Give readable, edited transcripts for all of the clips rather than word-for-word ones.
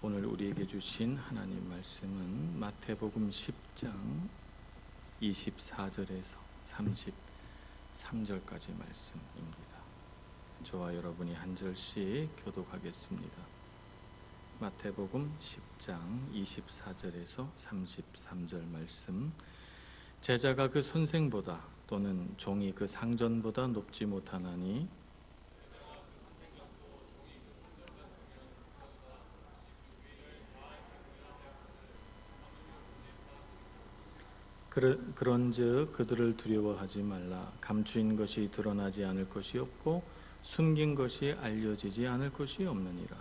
오늘 우리에게 주신 하나님 말씀은 마태복음 10장 24절에서 33절까지 말씀입니다. 저와 여러분이 한 절씩 교독하겠습니다. 마태복음 10장 24절에서 33절 말씀. 제자가 그 선생보다 또는 종이 그 상전보다 높지 못하나니 그런즉 그들을 두려워하지 말라. 감추인 것이 드러나지 않을 것이 없고 숨긴 것이 알려지지 않을 것이 없느니라.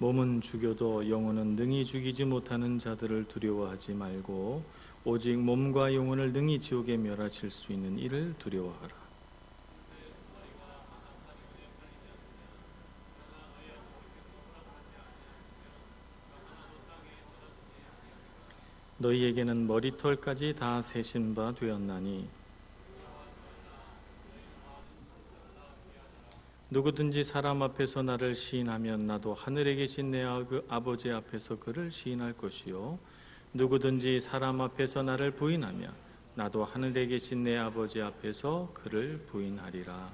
몸은 죽여도 영혼은 능히 죽이지 못하는 자들을 두려워하지 말고 오직 몸과 영혼을 능히 지옥에 멸하실 수 있는 이를 두려워하라. 너희에게는 머리털까지 다 세신 바 되었나니 누구든지 사람 앞에서 나를 시인하면 나도 하늘에 계신 내 아버지 앞에서 그를 시인할 것이요 누구든지 사람 앞에서 나를 부인하면 나도 하늘에 계신 내 아버지 앞에서 그를 부인하리라.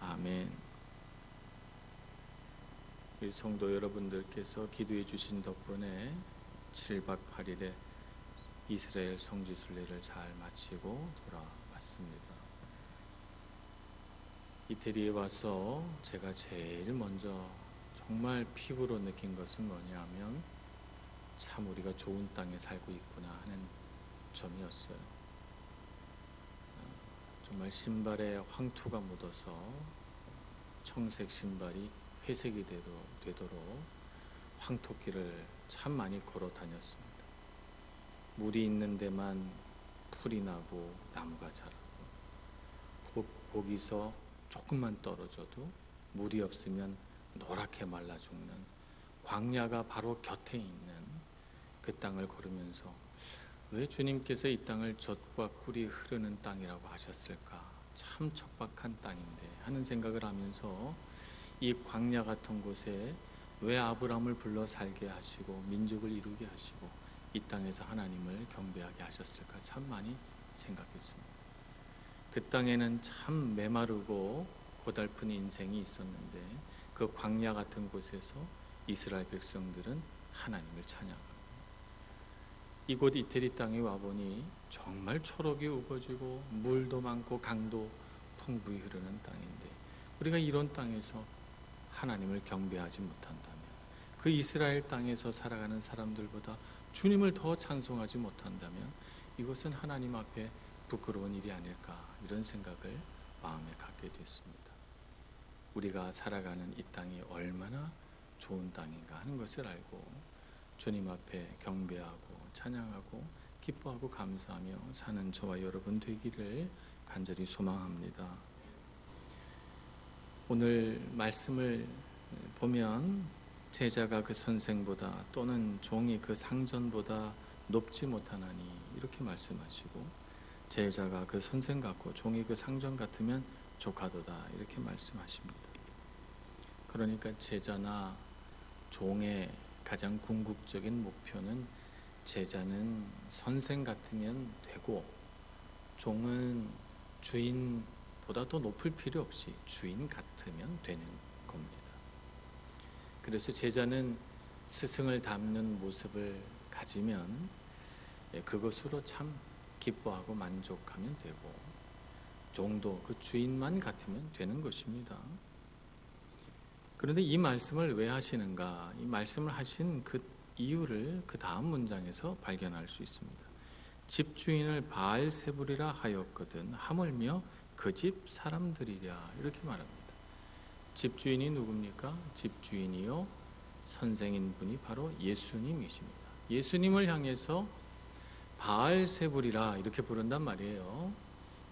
아멘. 우리 성도 여러분들께서 기도해 주신 덕분에 7박 8일에 이스라엘 성지순례를 잘 마치고 돌아왔습니다. 이태리에 와서 제가 제일 먼저 정말 피부로 느낀 것은 뭐냐면 참 우리가 좋은 땅에 살고 있구나 하는 점이었어요. 정말 신발에 황토가 묻어서 청색 신발이 회색이 되도록 황토길을 참 많이 걸어 다녔습니다. 물이 있는 데만 풀이 나고 나무가 자라고 거기서 조금만 떨어져도 물이 없으면 노랗게 말라 죽는 광야가 바로 곁에 있는 그 땅을 걸으면서 왜 주님께서 이 땅을 젖과 꿀이 흐르는 땅이라고 하셨을까? 참 척박한 땅인데 하는 생각을 하면서 이 광야 같은 곳에 왜 아브라함을 불러 살게 하시고 민족을 이루게 하시고 이 땅에서 하나님을 경배하게 하셨을까 참 많이 생각했습니다. 그 땅에는 참 메마르고 고달픈 인생이 있었는데 그 광야 같은 곳에서 이스라엘 백성들은 하나님을 찬양하고 이곳 이태리 땅에 와보니 정말 초록이 우거지고 물도 많고 강도 풍부히 흐르는 땅인데 우리가 이런 땅에서 하나님을 경배하지 못한다면 그 이스라엘 땅에서 살아가는 사람들보다 주님을 더 찬송하지 못한다면 이것은 하나님 앞에 부끄러운 일이 아닐까 이런 생각을 마음에 갖게 됐습니다. 우리가 살아가는 이 땅이 얼마나 좋은 땅인가 하는 것을 알고 주님 앞에 경배하고 찬양하고 기뻐하고 감사하며 사는 저와 여러분 되기를 간절히 소망합니다. 오늘 말씀을 보면 제자가 그 선생보다 또는 종이 그 상전보다 높지 못하나니 이렇게 말씀하시고 제자가 그 선생 같고 종이 그 상전 같으면 족하도다 이렇게 말씀하십니다. 그러니까 제자나 종의 가장 궁극적인 목표는 제자는 선생 같으면 되고 종은 주인보다 더 높을 필요 없이 주인 같으면 되는 겁니다. 그래서 제자는 스승을 닮는 모습을 가지면 그것으로 참 기뻐하고 만족하면 되고 종도 그 주인만 같으면 되는 것입니다. 그런데 이 말씀을 왜 하시는가? 이 말씀을 하신 그 이유를 그 다음 문장에서 발견할 수 있습니다. 집주인을 바알세불이라 하였거든 하물며 그 집 사람들이랴 이렇게 말합니다. 집주인이 누굽니까? 집주인이요 선생인 분이 바로 예수님이십니다. 예수님을 향해서 바알세불이라 이렇게 부른단 말이에요.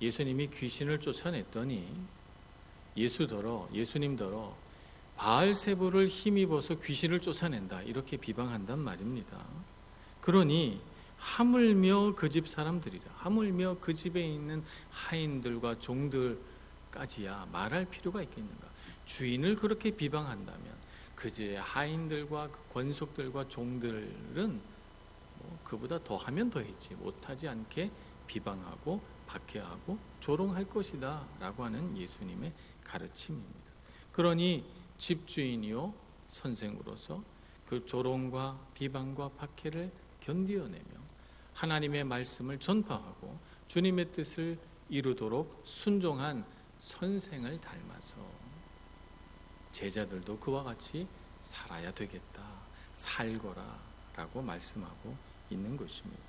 예수님이 귀신을 쫓아냈더니 예수님더러 바알세불을 힘입어서 귀신을 쫓아낸다 이렇게 비방한단 말입니다. 그러니 하물며 그 집 사람들이라. 하물며 그 집에 있는 하인들과 종들까지야 말할 필요가 있겠는가. 주인을 그렇게 비방한다면 그 집의 하인들과 그 권속들과 종들은 그보다 더하면 더했지 못하지 않게 비방하고 박해하고 조롱할 것이다 라고 하는 예수님의 가르침입니다. 그러니 집주인이요 선생으로서 그 조롱과 비방과 박해를 견디어내며 하나님의 말씀을 전파하고 주님의 뜻을 이루도록 순종한 선생을 닮아서 제자들도 그와 같이 살아야 되겠다, 살거라 라고 말씀하고 있는 것입니다.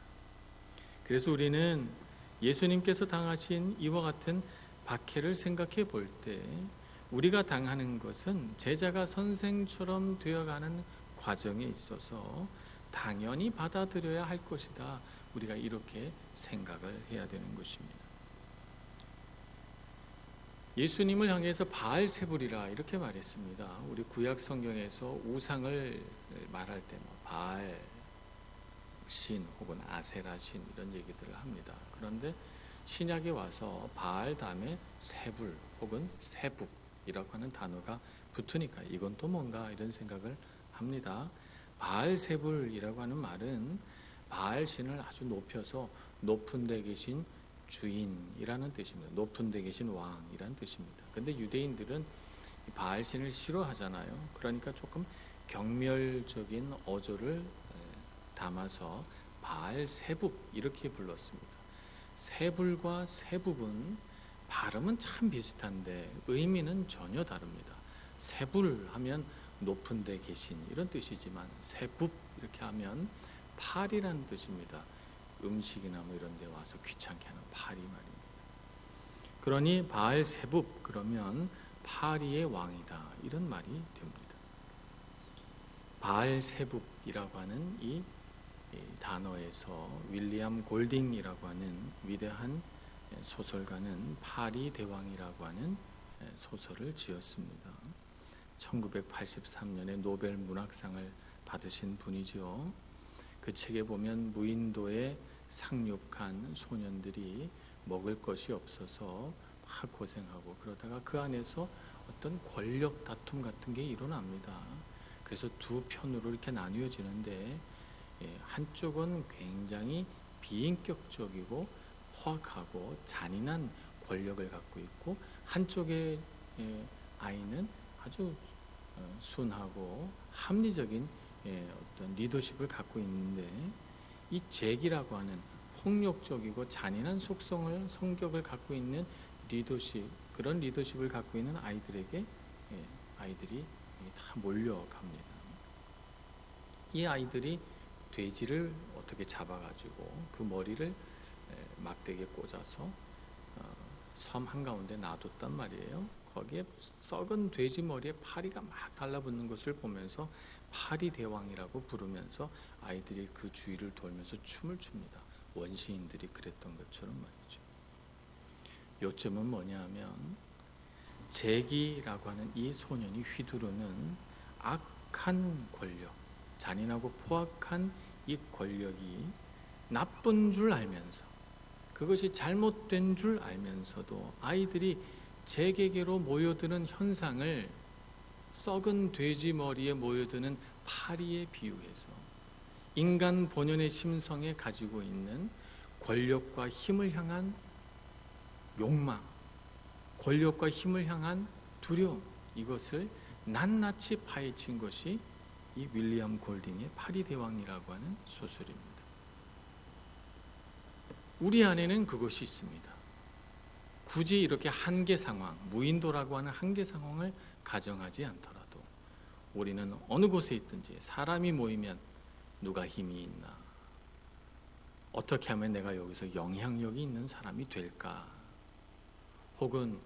그래서 우리는 예수님께서 당하신 이와 같은 박해를 생각해 볼 때 우리가 당하는 것은 제자가 선생처럼 되어가는 과정에 있어서 당연히 받아들여야 할 것이다. 우리가 이렇게 생각을 해야 되는 것입니다. 예수님을 향해서 바알세불이라 이렇게 말했습니다. 우리 구약 성경에서 우상을 말할 때 바알 신 혹은 아세라 신 이런 얘기들을 합니다. 그런데 신약에 와서 바알 다음에 세불 혹은 세북이라고 하는 단어가 붙으니까 이건 또 뭔가 이런 생각을 합니다. 바알세불이라고 하는 말은 바알 신을 아주 높여서 높은 데 계신 주인이라는 뜻입니다. 높은 데 계신 왕이라는 뜻입니다. 근데 유대인들은 바알 신을 싫어하잖아요. 그러니까 조금 경멸적인 어조를 담아서 바알세북 이렇게 불렀습니다. 세불과 세북은 발음은 참 비슷한데 의미는 전혀 다릅니다. 세불 하면 높은 데 계신 이런 뜻이지만 세북 이렇게 하면 팔이라는 뜻입니다. 음식이나 이런 데 와서 귀찮게 하는 파리 말입니다. 그러니 바알세북 그러면 파리의 왕이다 이런 말이 됩니다. 바알세북이라고 하는 이 단어에서 윌리엄 골딩이라고 하는 위대한 소설가는 파리 대왕이라고 하는 소설을 지었습니다. 1983년에 노벨 문학상을 받으신 분이죠. 그 책에 보면 무인도에 상륙한 소년들이 먹을 것이 없어서 막 고생하고 그러다가 그 안에서 어떤 권력 다툼 같은 게 일어납니다. 그래서 두 편으로 이렇게 나뉘어지는데 한쪽은 굉장히 비인격적이고 허악하고 잔인한 권력을 갖고 있고 한쪽의 아이는 아주 순하고 합리적인 어떤 리더십을 갖고 있는데 이 잭이라고 하는 폭력적이고 잔인한 성격을 갖고 있는 리더십, 그런 리더십을 갖고 있는 아이들에게 아이들이 다 몰려갑니다. 이 아이들이 돼지를 어떻게 잡아가지고 그 머리를 막대기에 꽂아서 섬 한가운데 놔뒀단 말이에요. 거기에 썩은 돼지 머리에 파리가 막 달라붙는 것을 보면서 파리 대왕이라고 부르면서 아이들이 그 주위를 돌면서 춤을 춥니다. 원시인들이 그랬던 것처럼 말이죠. 요점은 뭐냐 하면 잭이라고 하는 이 소년이 휘두르는 악한 권력, 잔인하고 포악한 이 권력이 나쁜 줄 알면서 그것이 잘못된 줄 알면서도 아이들이 잭에게로 모여드는 현상을 썩은 돼지 머리에 모여드는 파리에 비유해서 인간 본연의 심성에 가지고 있는 권력과 힘을 향한 욕망, 권력과 힘을 향한 두려움, 이것을 낱낱이 파헤친 것이 이 윌리엄 골딩의 파리 대왕이라고 하는 소설입니다. 우리 안에는 그것이 있습니다. 굳이 이렇게 한계 상황, 무인도라고 하는 한계 상황을 가정하지 않더라도 우리는 어느 곳에 있든지 사람이 모이면 누가 힘이 있나? 어떻게 하면 내가 여기서 영향력이 있는 사람이 될까? 혹은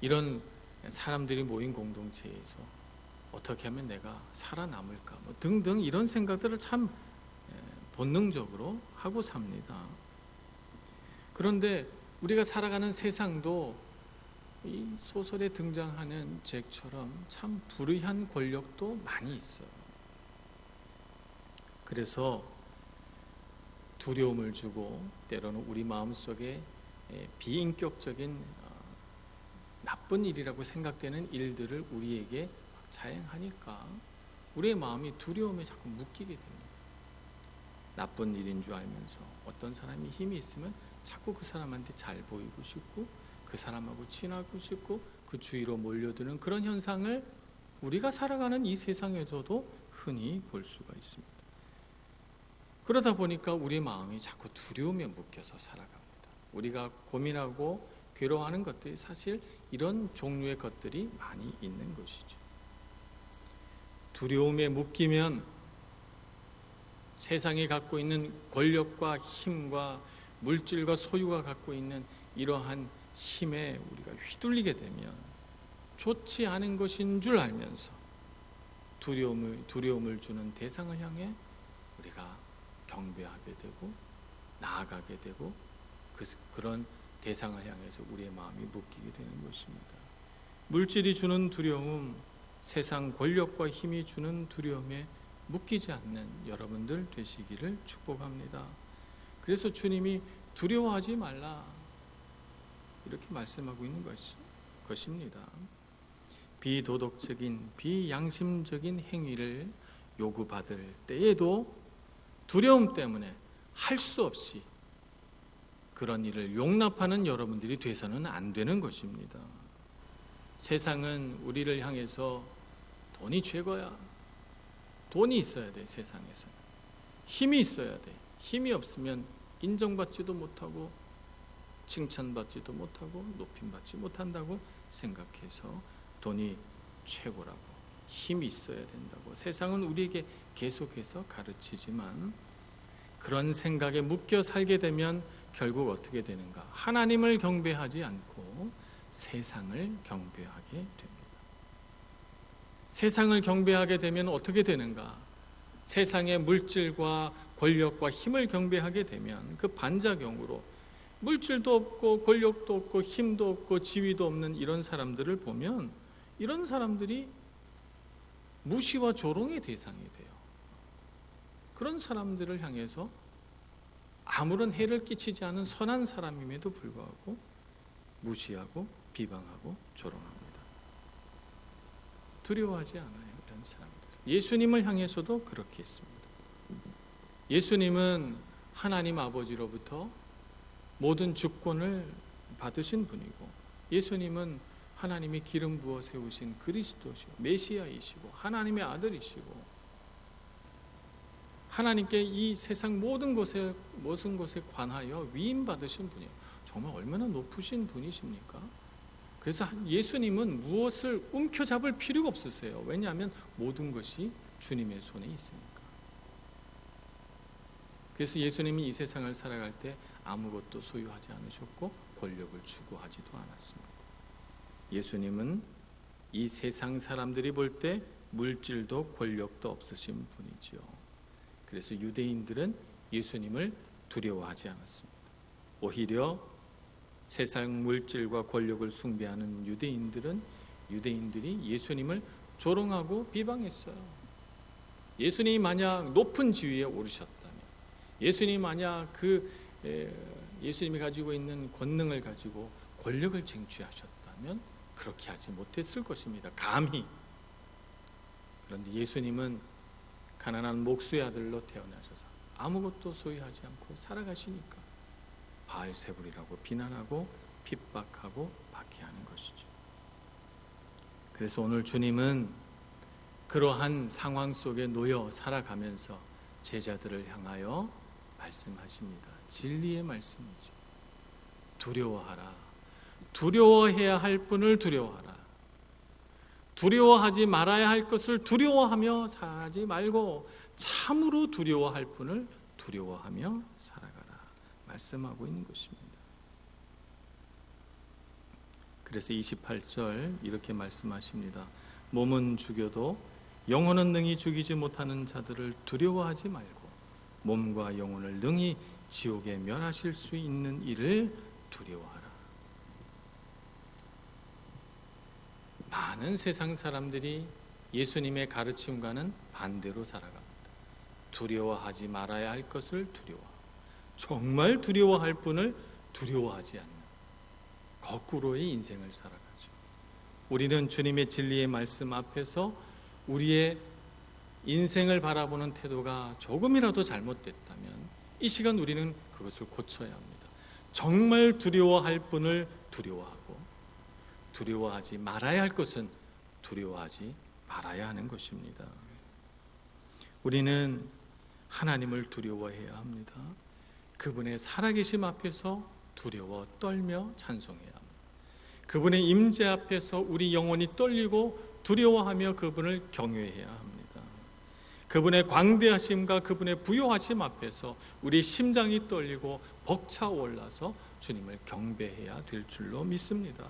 이런 사람들이 모인 공동체에서 어떻게 하면 내가 살아남을까? 등등 이런 생각들을 참 본능적으로 하고 삽니다. 그런데 우리가 살아가는 세상도 이 소설에 등장하는 잭처럼 참 불의한 권력도 많이 있어요. 그래서 두려움을 주고 때로는 우리 마음속에 비인격적인 나쁜 일이라고 생각되는 일들을 우리에게 자행하니까 우리의 마음이 두려움에 자꾸 묶이게 됩니다. 나쁜 일인 줄 알면서 어떤 사람이 힘이 있으면 자꾸 그 사람한테 잘 보이고 싶고 그 사람하고 친하고 싶고 그 주위로 몰려드는 그런 현상을 우리가 살아가는 이 세상에서도 흔히 볼 수가 있습니다. 그러다 보니까 우리 마음이 자꾸 두려움에 묶여서 살아갑니다. 우리가 고민하고 괴로워하는 것들이 사실 이런 종류의 것들이 많이 있는 것이죠. 두려움에 묶이면 세상이 갖고 있는 권력과 힘과 물질과 소유가 갖고 있는 이러한 힘에 우리가 휘둘리게 되면 좋지 않은 것인 줄 알면서 두려움을 주는 대상을 향해 우리가 경배하게 되고 나아가게 되고 그런 대상을 향해서 우리의 마음이 묶이게 되는 것입니다. 물질이 주는 두려움, 세상 권력과 힘이 주는 두려움에 묶이지 않는 여러분들 되시기를 축복합니다. 그래서 주님이 두려워하지 말라 이렇게 말씀하고 있는 것입니다. 비도덕적인 비양심적인 행위를 요구받을 때에도 두려움 때문에 할 수 없이 그런 일을 용납하는 여러분들이 돼서는 안 되는 것입니다. 세상은 우리를 향해서 돈이 최고야. 돈이 있어야 돼. 세상에서는 힘이 있어야 돼. 힘이 없으면 인정받지도 못하고 칭찬받지도 못하고 높임받지 못한다고 생각해서 돈이 최고라고 힘이 있어야 된다고 세상은 우리에게 계속해서 가르치지만 그런 생각에 묶여 살게 되면 결국 어떻게 되는가? 하나님을 경배하지 않고 세상을 경배하게 됩니다. 세상을 경배하게 되면 어떻게 되는가? 세상의 물질과 권력과 힘을 경배하게 되면 그 반작용으로 물질도 없고 권력도 없고 힘도 없고 지위도 없는 이런 사람들을 보면 이런 사람들이 무시와 조롱의 대상이 돼요. 그런 사람들을 향해서 아무런 해를 끼치지 않은 선한 사람임에도 불구하고 무시하고 비방하고 조롱합니다. 두려워하지 않아요. 이런 사람들. 예수님을 향해서도 그렇게 했습니다. 예수님은 하나님 아버지로부터 모든 주권을 받으신 분이고 예수님은 하나님이 기름 부어 세우신 그리스도시고 메시아이시고 하나님의 아들이시고 하나님께 이 세상 모든 것에 관하여 위임 받으신 분이에요. 정말 얼마나 높으신 분이십니까? 그래서 예수님은 무엇을 움켜잡을 필요가 없으세요. 왜냐하면 모든 것이 주님의 손에 있으니까. 그래서 예수님이 이 세상을 살아갈 때 아무것도 소유하지 않으셨고 권력을 추구하지도 않았습니다. 예수님은 이 세상 사람들이 볼 때 물질도 권력도 없으신 분이지요. 그래서 유대인들은 예수님을 두려워하지 않았습니다. 오히려 세상 물질과 권력을 숭배하는 유대인들이 예수님을 조롱하고 비방했어요. 예수님이 만약 높은 지위에 오르셨다면, 예수님이 만약 예수님이 가지고 있는 권능을 가지고 권력을 쟁취하셨다면 그렇게 하지 못했을 것입니다. 감히. 그런데 예수님은 가난한 목수의 아들로 태어나셔서 아무것도 소유하지 않고 살아가시니까 바알세불이라고 비난하고 핍박하고 박해하는 것이죠. 그래서 오늘 주님은 그러한 상황 속에 놓여 살아가면서 제자들을 향하여 말씀하십니다. 진리의 말씀이죠. 두려워하라. 두려워해야 할 분을 두려워하라. 두려워하지 말아야 할 것을 두려워하며 살지 말고 참으로 두려워할 분을 두려워하며 살아가라. 말씀하고 있는 것입니다. 그래서 28절 이렇게 말씀하십니다. 몸은 죽여도 영혼은 능히 죽이지 못하는 자들을 두려워하지 말고 몸과 영혼을 능히 지옥에 멸하실 수 있는 이를 두려워하라. 많은 세상 사람들이 예수님의 가르침과는 반대로 살아갑니다. 두려워하지 말아야 할 것을 두려워, 정말 두려워할 분을 두려워하지 않는 거꾸로의 인생을 살아가죠. 우리는 주님의 진리의 말씀 앞에서 우리의 인생을 바라보는 태도가 조금이라도 잘못됐다면 이 시간 우리는 그것을 고쳐야 합니다. 정말 두려워할 분을 두려워하고 두려워하지 말아야 할 것은 두려워하지 말아야 하는 것입니다. 우리는 하나님을 두려워해야 합니다. 그분의 살아계심 앞에서 두려워 떨며 찬송해야 합니다. 그분의 임재 앞에서 우리 영혼이 떨리고 두려워하며 그분을 경외해야 합니다. 그분의 광대하심과 그분의 부요하심 앞에서 우리 심장이 떨리고 벅차올라서 주님을 경배해야 될 줄로 믿습니다.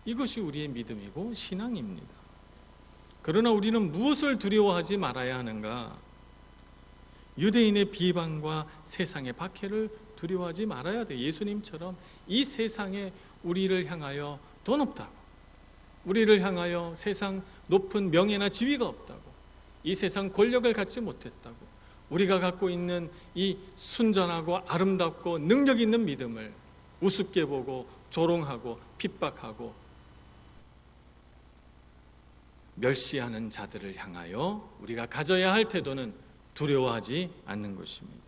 이것이 우리의 믿음이고 신앙입니다. 그러나 우리는 무엇을 두려워하지 말아야 하는가? 유대인의 비방과 세상의 박해를 두려워하지 말아야 돼. 예수님처럼 이 세상에 우리를 향하여 돈 없다고, 우리를 향하여 세상 높은 명예나 지위가 없다고, 이 세상 권력을 갖지 못했다고, 우리가 갖고 있는 이 순전하고 아름답고 능력 있는 믿음을 우습게 보고 조롱하고 핍박하고 멸시하는 자들을 향하여 우리가 가져야 할 태도는 두려워하지 않는 것입니다.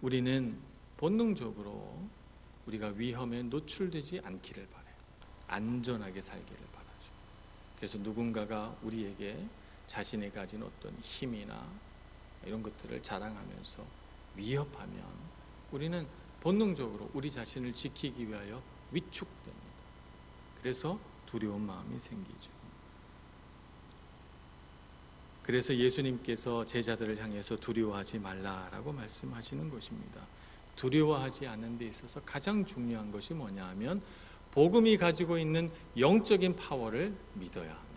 우리는 본능적으로 우리가 위험에 노출되지 않기를 바라요. 안전하게 살기를 바라죠. 그래서 누군가가 우리에게 자신이 가진 어떤 힘이나 이런 것들을 자랑하면서 위협하면 우리는 본능적으로 우리 자신을 지키기 위하여 위축됩니다. 그래서 두려운 마음이 생기죠. 그래서 예수님께서 제자들을 향해서 두려워하지 말라라고 말씀하시는 것입니다. 두려워하지 않는 데 있어서 가장 중요한 것이 뭐냐 하면 복음이 가지고 있는 영적인 파워를 믿어야 합니다.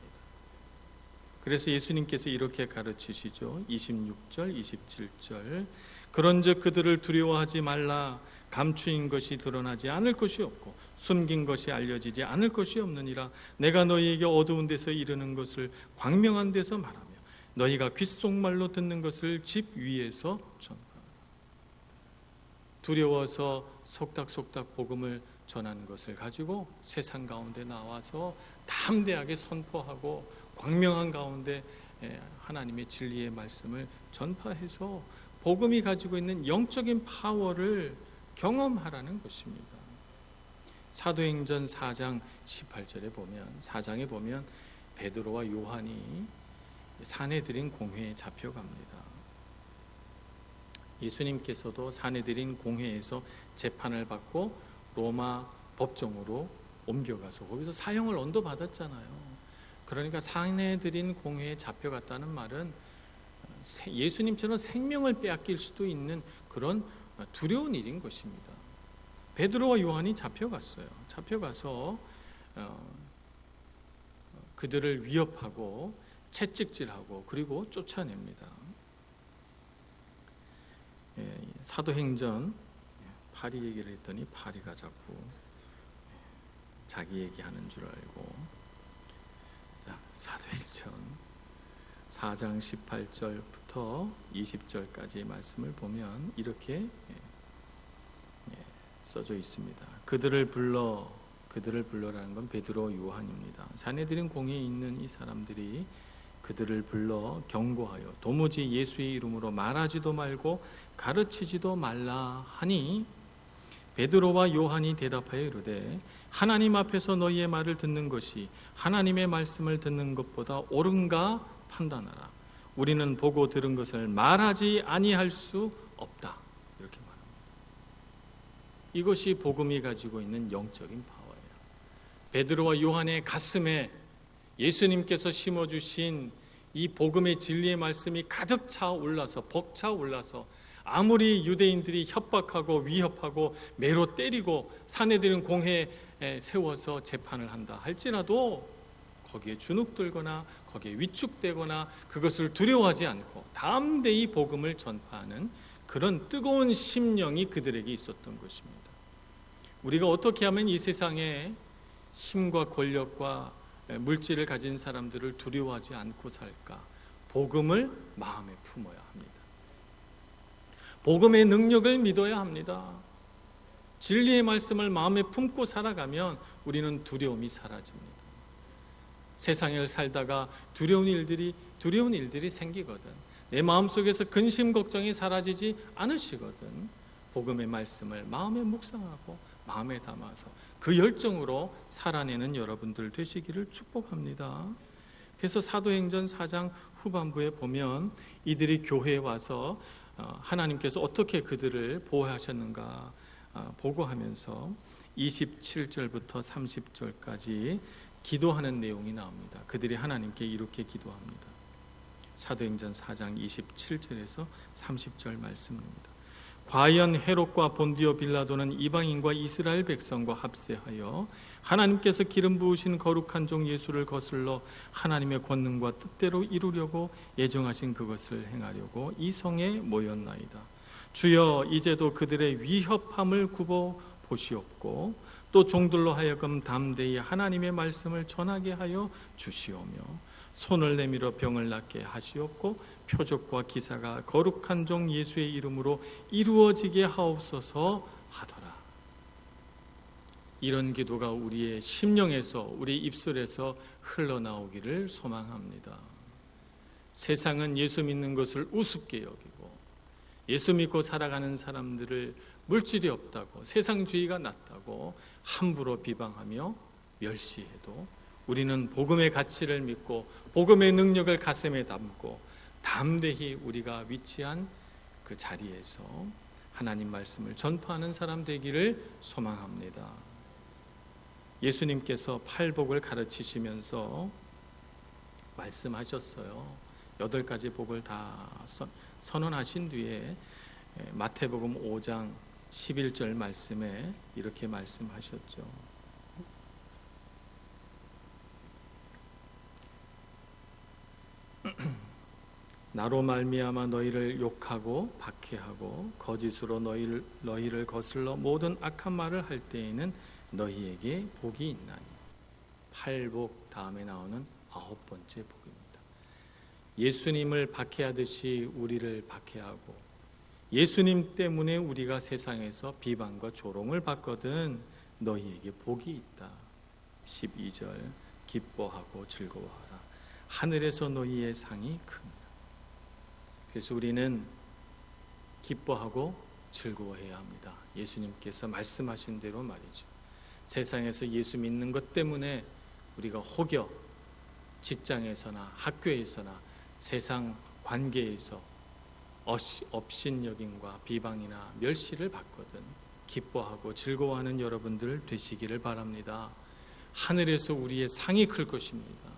그래서 예수님께서 이렇게 가르치시죠. 26절, 27절. 그런즉 그들을 두려워하지 말라. 감추인 것이 드러나지 않을 것이 없고 숨긴 것이 알려지지 않을 것이 없느니라. 내가 너희에게 어두운 데서 이르는 것을 광명한 데서 말하며 너희가 귓속말로 듣는 것을 집 위에서 전하라. 두려워서 속닥속닥 복음을 전하는 것을 가지고 세상 가운데 나와서 담대하게 선포하고 광명한 가운데 하나님의 진리의 말씀을 전파해서 복음이 가지고 있는 영적인 파워를 경험하라는 것입니다. 사도행전 4장 18절에 보면 4장에 보면 베드로와 요한이 사내들인 공회에 잡혀갑니다. 예수님께서도 사내들인 공회에서 재판을 받고 로마 법정으로 옮겨가서 거기서 사형을 언도받았잖아요. 그러니까 사내들인 공회에 잡혀갔다는 말은 예수님처럼 생명을 빼앗길 수도 있는 그런 두려운 일인 것입니다. 베드로와 요한이 잡혀갔어요. 잡혀가서 그들을 위협하고 채찍질하고 그리고 쫓아냅니다. 사도행전 파리 얘기를 했더니 파리가 자꾸 자기 얘기하는 줄 알고. 자, 사도행전 4장 18절부터 20절까지의 말씀을 보면 이렇게 써져 있습니다. 그들을 불러라는 건 베드로 요한입니다. 사내들인 공회에 있는 이 사람들이 그들을 불러 경고하여 도무지 예수의 이름으로 말하지도 말고 가르치지도 말라 하니 베드로와 요한이 대답하여 이르되 하나님 앞에서 너희의 말을 듣는 것이 하나님의 말씀을 듣는 것보다 옳은가 판단하라. 우리는 보고 들은 것을 말하지 아니할 수 없다. 이렇게 말합니다. 이것이 복음이 가지고 있는 영적인 파워예요. 베드로와 요한의 가슴에 예수님께서 심어주신 이 복음의 진리의 말씀이 가득 차 올라서 벅차 올라서 아무리 유대인들이 협박하고 위협하고 매로 때리고 사내들은 공회에 세워서 재판을 한다 할지라도 거기에 주눅들거나 거기에 위축되거나 그것을 두려워하지 않고 담대히 복음을 전파하는 그런 뜨거운 심령이 그들에게 있었던 것입니다. 우리가 어떻게 하면 이 세상에 힘과 권력과 물질을 가진 사람들을 두려워하지 않고 살까? 복음을 마음에 품어야 합니다. 복음의 능력을 믿어야 합니다. 진리의 말씀을 마음에 품고 살아가면 우리는 두려움이 사라집니다. 세상을 살다가 두려운 일들이 생기거든. 내 마음속에서 근심 걱정이 사라지지 않으시거든. 복음의 말씀을 마음에 묵상하고 마음에 담아서 그 열정으로 살아내는 여러분들 되시기를 축복합니다. 그래서 사도행전 4장 후반부에 보면 이들이 교회에 와서 하나님께서 어떻게 그들을 보호하셨는가 보고하면서 27절부터 30절까지 기도하는 내용이 나옵니다. 그들이 하나님께 이렇게 기도합니다. 사도행전 4장 27절에서 30절 말씀입니다. 과연 헤롯과 본디오 빌라도는 이방인과 이스라엘 백성과 합세하여 하나님께서 기름 부으신 거룩한 종 예수를 거슬러 하나님의 권능과 뜻대로 이루려고 예정하신 그것을 행하려고 이 성에 모였나이다. 주여, 이제도 그들의 위협함을 굽어 보시옵고 또 종들로 하여금 담대히 하나님의 말씀을 전하게 하여 주시오며 손을 내밀어 병을 낫게 하시옵고 표적과 기사가 거룩한 종 예수의 이름으로 이루어지게 하옵소서 하더라. 이런 기도가 우리의 심령에서, 우리 입술에서 흘러나오기를 소망합니다. 세상은 예수 믿는 것을 우습게 여기고 예수 믿고 살아가는 사람들을 물질이 없다고, 세상주의가 낫다고 함부로 비방하며 멸시해도 우리는 복음의 가치를 믿고 복음의 능력을 가슴에 담고 담대히 우리가 위치한 그 자리에서 하나님 말씀을 전파하는 사람 되기를 소망합니다. 예수님께서 팔복을 가르치시면서 말씀하셨어요. 8가지 복을 다 선언하신 뒤에 마태복음 5장 11절 말씀에 이렇게 말씀하셨죠. 나로 말미암아 너희를 욕하고 박해하고 거짓으로 너희를 거슬러 모든 악한 말을 할 때에는 너희에게 복이 있나니. 팔복 다음에 나오는 9번째 복입니다. 예수님을 박해하듯이 우리를 박해하고 예수님 때문에 우리가 세상에서 비방과 조롱을 받거든 너희에게 복이 있다. 12절 기뻐하고 즐거워하라. 하늘에서 너희의 상이 큽니다. 그래서 우리는 기뻐하고 즐거워해야 합니다. 예수님께서 말씀하신 대로 말이죠. 세상에서 예수 믿는 것 때문에 우리가 혹여 직장에서나 학교에서나 세상 관계에서 업신여김과 비방이나 멸시를 받거든 기뻐하고 즐거워하는 여러분들 되시기를 바랍니다. 하늘에서 우리의 상이 클 것입니다.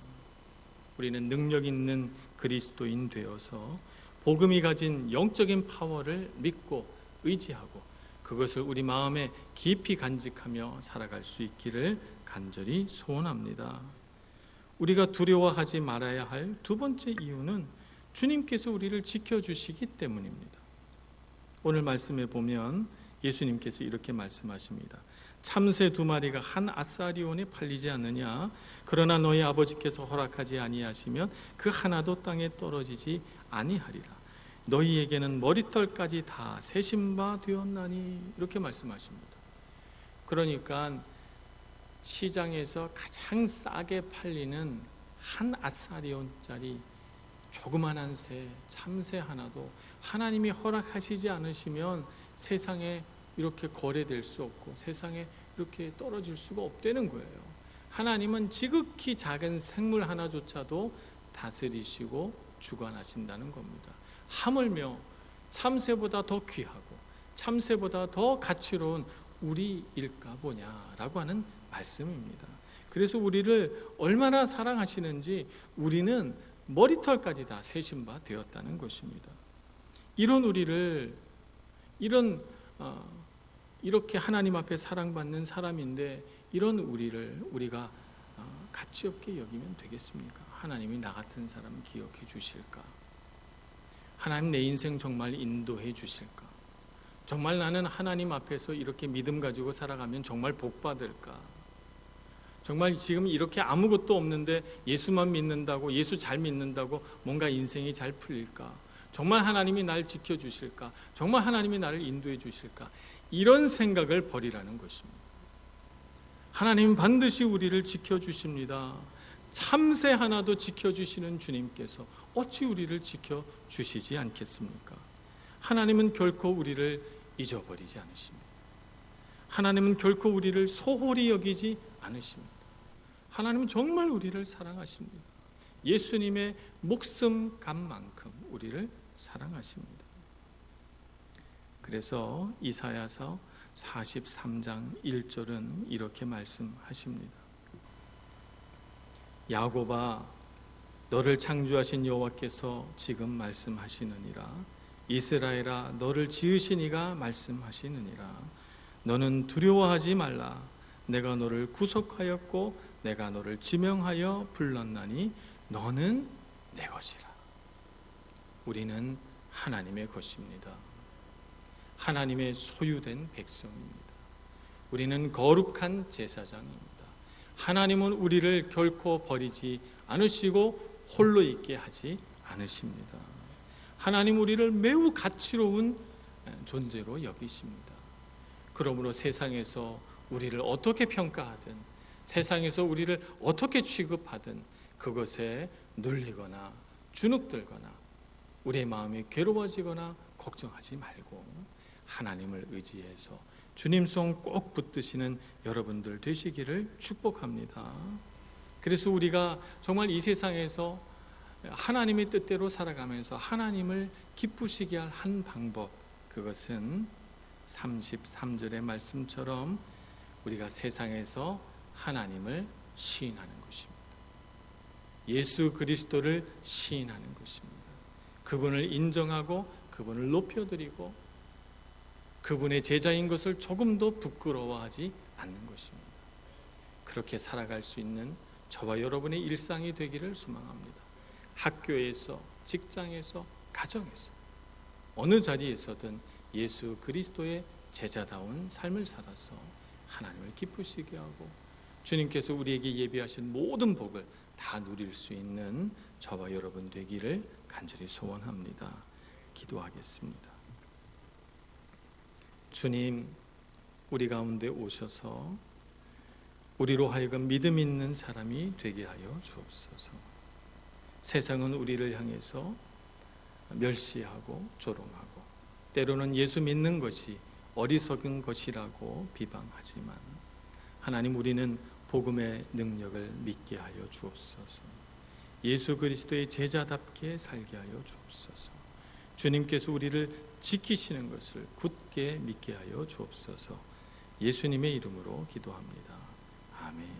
우리는 능력 있는 그리스도인 되어서 복음이 가진 영적인 파워를 믿고 의지하고 그것을 우리 마음에 깊이 간직하며 살아갈 수 있기를 간절히 소원합니다. 우리가 두려워하지 말아야 할 2번째 이유는 주님께서 우리를 지켜주시기 때문입니다. 오늘 말씀에 보면 예수님께서 이렇게 말씀하십니다. 참새 2마리가 한 아사리온에 팔리지 않느냐? 그러나 너희 아버지께서 허락하지 아니하시면 그 하나도 땅에 떨어지지 아니하리라. 너희에게는 머리털까지 다 세신 바 되었나니. 이렇게 말씀하십니다. 그러니까 시장에서 가장 싸게 팔리는 한 아사리온짜리 조그만한 새, 참새 하나도 하나님이 허락하시지 않으시면 세상에 이렇게 거래될 수 없고 세상에 이렇게 떨어질 수가 없다는 거예요. 하나님은 지극히 작은 생물 하나조차도 다스리시고 주관하신다는 겁니다. 하물며 참새보다 더 귀하고 참새보다 더 가치로운 우리일까 보냐라고 하는 말씀입니다. 그래서 우리를 얼마나 사랑하시는지 우리는 머리털까지 다 세신 바 되었다는 것입니다. 이런 우리를 이렇게 하나님 앞에 사랑받는 사람인데 이런 우리를 우리가 가치 없게 여기면 되겠습니까? 하나님이 나 같은 사람 기억해 주실까? 하나님 내 인생 정말 인도해 주실까? 정말 나는 하나님 앞에서 이렇게 믿음 가지고 살아가면 정말 복 받을까? 정말 지금 이렇게 아무것도 없는데 예수만 믿는다고, 예수 잘 믿는다고 뭔가 인생이 잘 풀릴까? 정말 하나님이 날 지켜주실까? 정말 하나님이 나를 인도해 주실까? 이런 생각을 버리라는 것입니다. 하나님은 반드시 우리를 지켜주십니다. 참새 하나도 지켜주시는 주님께서 어찌 우리를 지켜주시지 않겠습니까? 하나님은 결코 우리를 잊어버리지 않으십니다. 하나님은 결코 우리를 소홀히 여기지 않으십니다. 하나님은 정말 우리를 사랑하십니다. 예수님의 목숨 간 만큼 우리를 사랑하십니다. 그래서 이사야서 43장 1절은 이렇게 말씀하십니다. 야곱아, 너를 창조하신 여호와께서 지금 말씀하시느니라. 이스라엘아, 너를 지으신 이가 말씀하시느니라. 너는 두려워하지 말라. 내가 너를 구속하였고 내가 너를 지명하여 불렀나니 너는 내 것이라. 우리는 하나님의 것입니다. 하나님의 소유된 백성입니다. 우리는 거룩한 제사장입니다. 하나님은 우리를 결코 버리지 않으시고 홀로 있게 하지 않으십니다. 하나님 우리를 매우 가치로운 존재로 여기십니다. 그러므로 세상에서 우리를 어떻게 평가하든, 세상에서 우리를 어떻게 취급하든 그것에 눌리거나 주눅들거나 우리의 마음이 괴로워지거나 걱정하지 말고 하나님을 의지해서 주님 손 꼭 붙드시는 여러분들 되시기를 축복합니다. 그래서 우리가 정말 이 세상에서 하나님의 뜻대로 살아가면서 하나님을 기쁘시게 할 한 방법, 그것은 33절의 말씀처럼 우리가 세상에서 하나님을 시인하는 것입니다. 예수 그리스도를 시인하는 것입니다. 그분을 인정하고 그분을 높여드리고 그분의 제자인 것을 조금도 부끄러워하지 않는 것입니다. 그렇게 살아갈 수 있는 저와 여러분의 일상이 되기를 소망합니다. 학교에서, 직장에서, 가정에서 어느 자리에서든 예수 그리스도의 제자다운 삶을 살아서 하나님을 기쁘시게 하고 주님께서 우리에게 예비하신 모든 복을 다 누릴 수 있는 저와 여러분 되기를 간절히 소원합니다. 기도하겠습니다. 주님, 우리 가운데 오셔서 우리로 하여금 믿음 있는 사람이 되게 하여 주옵소서. 세상은 우리를 향해서 멸시하고 조롱하고 때로는 예수 믿는 것이 어리석은 것이라고 비방하지만 하나님, 우리는 복음의 능력을 믿게 하여 주옵소서. 예수 그리스도의 제자답게 살게 하여 주옵소서. 주님께서 우리를 지키시는 것을 굳게 믿게 하여 주옵소서. 예수님의 이름으로 기도합니다. 아멘.